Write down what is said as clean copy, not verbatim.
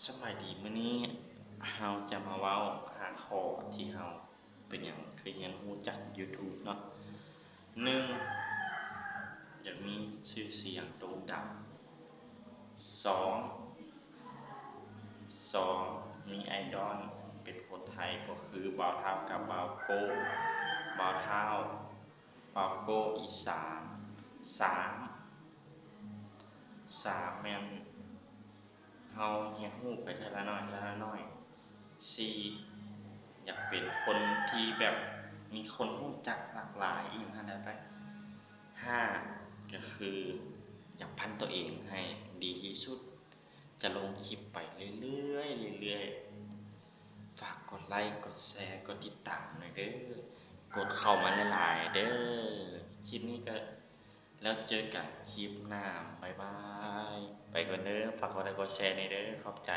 สบายดีมื้อนี้เราจะมาเว้าหาข้อที่เราเป็นหยังคือยังรู้จัก YouTube เนาะ1อยากมีชื่อเสียงโด่งดัง2มีไอดอลเป็นคนไทยก็คือบ่าวเฒ่ากับบ่าวโก้บ่าวเฒ่าบ่าวโก้อีสาน3แม่นเฮาเรียนรู้ไปเทื่อละน้อยเทื่อละน้อย4อยากเป็นคนที่แบบมีคนรู้จักหลากหลายอีหยังหั้นน่ะไป5ก็คืออยากพันตัวเองให้ดีที่สุดจะลงคลิปไปเรื่อยๆเรื่อยๆฝากกดไลค์กดแชร์กดติดตามหน่อยเด้อกดเข้ามาหลายๆเด้อคลิปนี้ก็แล้วเจอกันคลิปหน้าบ๊ายบายไปก่อนเด้อฝากกดไลค์กดแชร์หน่อยเด้อขอบใจ